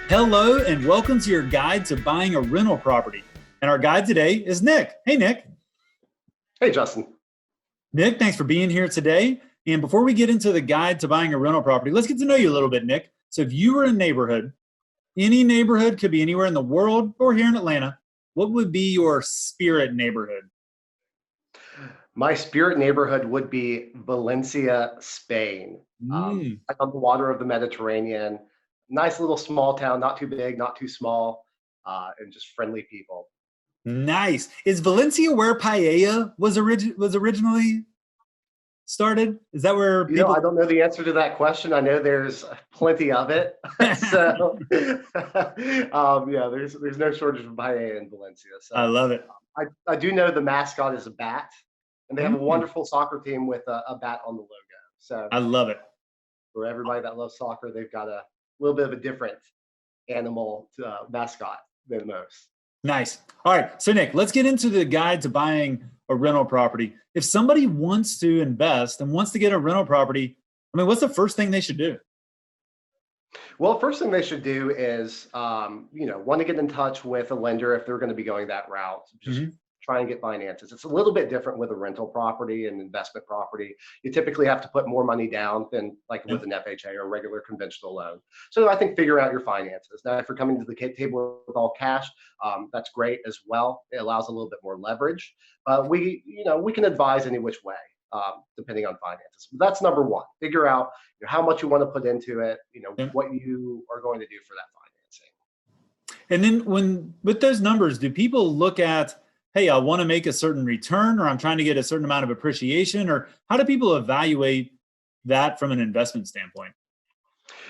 Hello, and welcome to your guide to buying a rental property. And our guide today is Nick. Hey, Nick. Hey, Justin. Nick, thanks for being here today. And before we get into the guide to buying a rental property, let's get to know you a little bit, Nick. So if you were in a neighborhood, any neighborhood could be anywhere in the world or here in Atlanta, what would be your spirit neighborhood? My spirit neighborhood would be Valencia, Spain. Mm, Right on the water of the Mediterranean. Nice little small town, not too big, not too small, and just friendly people. nice. Is Valencia where paella was originally started? Is that where people? I don't know the answer to that question. I know there's plenty of it. So, yeah, there's no shortage of paella in Valencia. I So love it. I do know the mascot is a bat, and they have a Mm, wonderful soccer team with a bat on the logo. So I love it. for everybody that loves soccer, they've got a little bit of a different animal mascot than most. Nice. All right. So, Nick, let's get into the guide to buying a rental property. If somebody wants to invest and wants to get a rental property, what's the first thing they should do? Well, first thing they should do is, want to get in touch with a lender if they're going to be going that route. Just Hmm. try and get finances. It's a little bit different with a rental property and investment property. You typically have to put more money down than like Yeah. with an FHA or a regular conventional loan. So I think figure out your finances. Now, if you're coming to the table with all cash, that's great as well. It allows a little bit more leverage. We can advise any which way. Depending on finances. But that's number one. Figure out how much you want to put into it, Yeah. what you are going to do for that financing. And then, when with those numbers, do people look at, hey, I want to make a certain return, or I'm trying to get a certain amount of appreciation, or how do people evaluate that from an investment standpoint?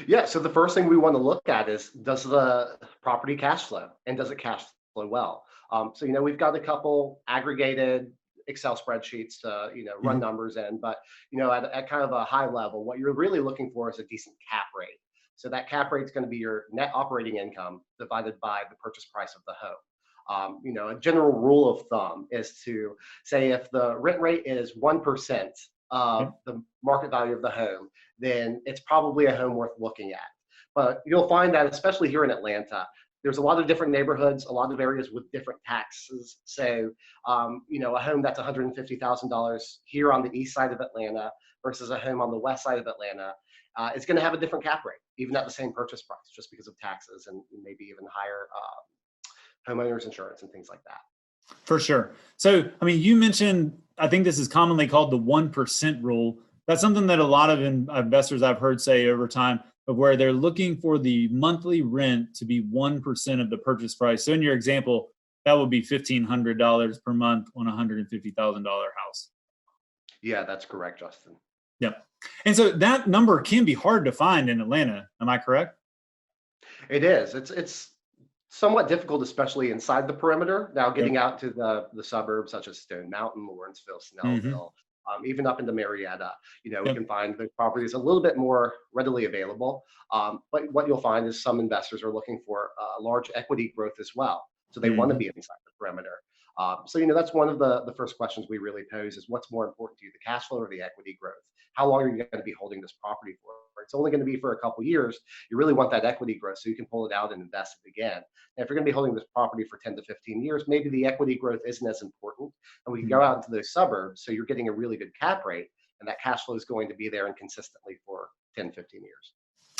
Yeah, so the first thing we want to look at is, does the property cash flow, and does it cash flow well? We've got a couple aggregated Excel spreadsheets to run Mhm. numbers in, but at kind of a high level, what you're really looking for is a decent cap rate. So that cap rate is going to be your net operating income divided by the purchase price of the home. A general rule of thumb is to say if the rent rate is 1% Yeah. of the market value of the home, then it's probably a home worth looking at. But you'll find that, especially here in Atlanta, there's a lot of different neighborhoods, a lot of areas with different taxes. So, a home that's $150,000 here on the east side of Atlanta versus a home on the west side of Atlanta is going to have a different cap rate, even at the same purchase price, just because of taxes and maybe even higher homeowners insurance and things like that. For sure. So, you mentioned, I think this is commonly called the 1% rule. That's something that a lot of investors I've heard say over time, of where they're looking for the monthly rent to be 1% of the purchase price. So, in your example, that would be $1,500 per month on a $150,000 house. Yeah, that's correct, Justin. Yep. And so that number can be hard to find in Atlanta. Am I correct? It is. It's somewhat difficult, especially inside the perimeter. Now, Yep. getting out to the suburbs such as Stone Mountain, Lawrenceville, Hmm. Snellville, even up into Marietta, we Yep. can find the properties a little bit more readily available. But what you'll find is some investors are looking for large equity growth as well. So they want to Hmm. be inside the perimeter. That's one of the first questions we really pose is what's more important to you, the cash flow or the equity growth? How long are you going to be holding this property for? It's only going to be for a couple years. You really want that equity growth so you can pull it out and invest it again. And if you're going to be holding this property for 10 to 15 years, maybe the equity growth isn't as important. And we can go out into those suburbs. So you're getting a really good cap rate and that cash flow is going to be there and consistently for 10, 15 years.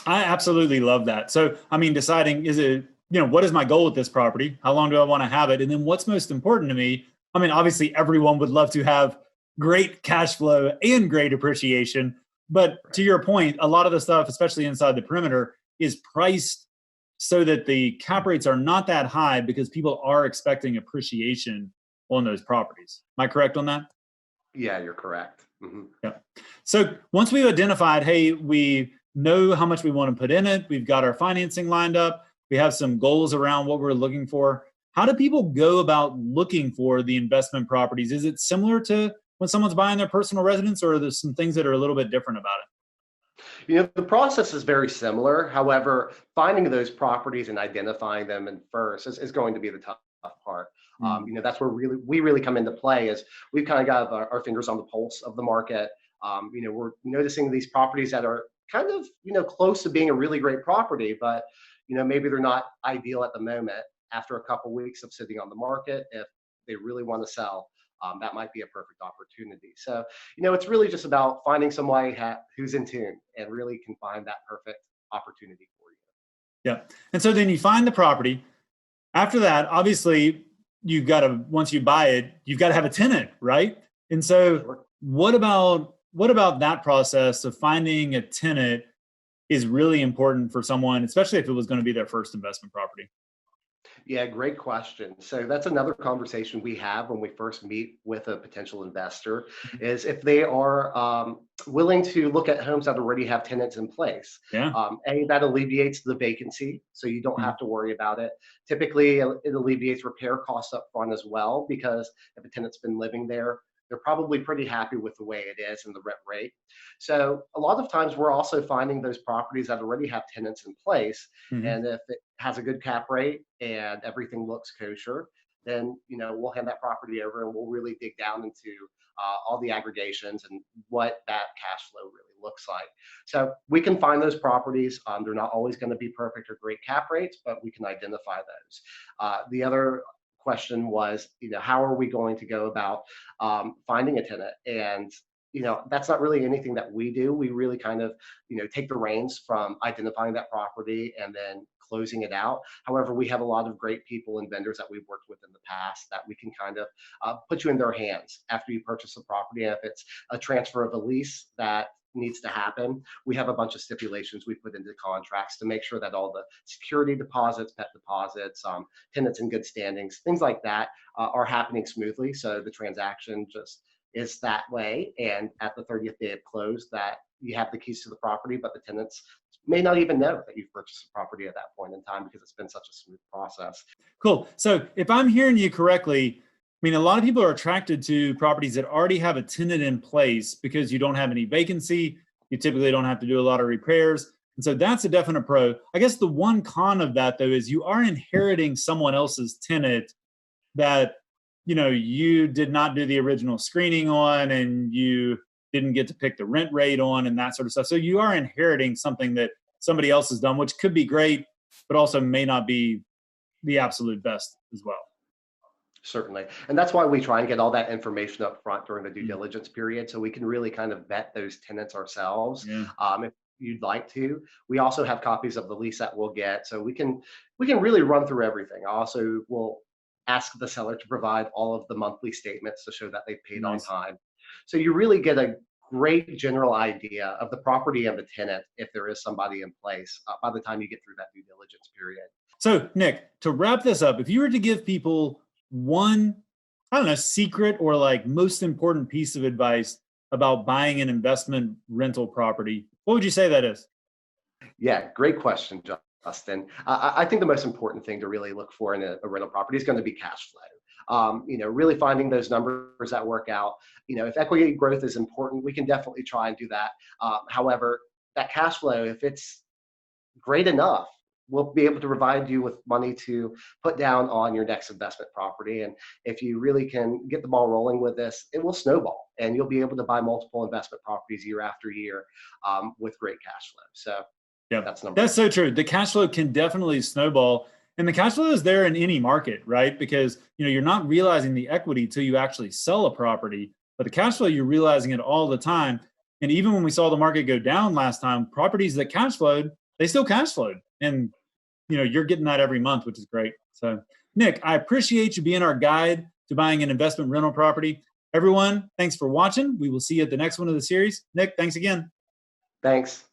I absolutely love that. So, deciding, is it, what is my goal with this property? How long do I want to have it? And then what's most important to me? Obviously, everyone would love to have great cash flow and great appreciation. But Right. to your point, a lot of the stuff, especially inside the perimeter, is priced so that the cap rates are not that high because people are expecting appreciation on those properties. Am I correct on that? Yeah, you're correct. Hmm. Yeah. So once we've identified, hey, we know how much we want to put in it, we've got our financing lined up, we have some goals around what we're looking for. How do people go about looking for the investment properties? Is it similar to when someone's buying their personal residence, or are there some things that are a little bit different about The process is very similar. However, finding those properties and identifying them and first is going to be the tough part. it? Mm. That's where we really come into play is we've kind of got our fingers on the pulse of the market. We're noticing these properties that are kind of, close to being a really great property, but maybe they're not ideal at the moment. After a couple weeks of sitting on the market, if they really want to sell, that might be a perfect opportunity. So, it's really just about finding somebody who's in tune and really can find that perfect opportunity for you. Yeah. And so then you find the property. After that, obviously, once you buy it, you've got to have a tenant, right? And so Sure. what about that process of finding a tenant is really important for someone, especially if it was going to be their first investment property? Yeah, great question. So that's another conversation we have when we first meet with a potential investor, Mhm. is if they are willing to look at homes that already have tenants in place. Yeah. That alleviates the vacancy, so you don't Mhm. have to worry about it. Typically, it alleviates repair costs up front as well, because if a tenant's been living there, they're probably pretty happy with the way it is and the rent rate. So a lot of times we're also finding those properties that already have tenants in place, Mhm. and if it has a good cap rate and everything looks kosher, then we'll hand that property over and we'll really dig down into all the aggregations and what that cash flow really looks like. So we can find those properties. They're not always going to be perfect or great cap rates, but we can identify those. The other question was, how are we going to go about finding a tenant? And that's not really anything that we do. We really kind of take the reins from identifying that property and then closing it out. However, we have a lot of great people and vendors that we've worked with in the past that we can kind of put you in their hands after you purchase the property. And if it's a transfer of a lease that needs to happen, we have a bunch of stipulations we put into contracts to make sure that all the security deposits, pet deposits, tenants in good standings, things like that are happening smoothly. So the transaction just is that way. And at the 30th day of close, that you have the keys to the property, but the tenants may not even know that you've purchased the property at that point in time because it's been such a smooth process. Cool. So if I'm hearing you correctly, I mean, a lot of people are attracted to properties that already have a tenant in place because you don't have any vacancy. You typically don't have to do a lot of repairs. And so that's a definite pro. I guess the one con of that, though, is you are inheriting someone else's tenant that, you did not do the original screening on, and you didn't get to pick the rent rate on and that sort of stuff. So you are inheriting something that somebody else has done, which could be great, but also may not be the absolute best as well. Certainly. And that's why we try and get all that information up front during the due Mm. diligence period, so we can really kind of vet those tenants ourselves. Yeah. If you'd like to, we also have copies of the lease that we'll get, so we can really run through everything. I also will ask the seller to provide all of the monthly statements to show that they've paid on Nice. time. So you really get a great general idea of the property and the tenant if there is somebody in place by the time you get through that due diligence period. So, Nick, to wrap this up, if you were to give people one, I don't know, secret or like most important piece of advice about buying an investment rental property, what would you say that is? Yeah, great question, Justin. I think the most important thing to really look for in a rental property is going to be cash flow. Really finding those numbers that work out. If equity growth is important, we can definitely try and do that. However, that cash flow, if it's great enough, we'll be able to provide you with money to put down on your next investment property. And if you really can get the ball rolling with this, it will snowball and you'll be able to buy multiple investment properties year after year with great cash flow. So Yeah, that's number that's one. so true. The cash flow can definitely snowball. And the cash flow is there in any market, right? Because you're not realizing the equity till you actually sell a property, but the cash flow, you're realizing it all the time. And even when we saw the market go down last time, properties that cash flowed, they still cash flowed. And you're getting that every month, which is great. So, Nick, I appreciate you being our guide to buying an investment rental property. Everyone, thanks for watching. We will see you at the next one of the series. Nick, thanks again. Thanks.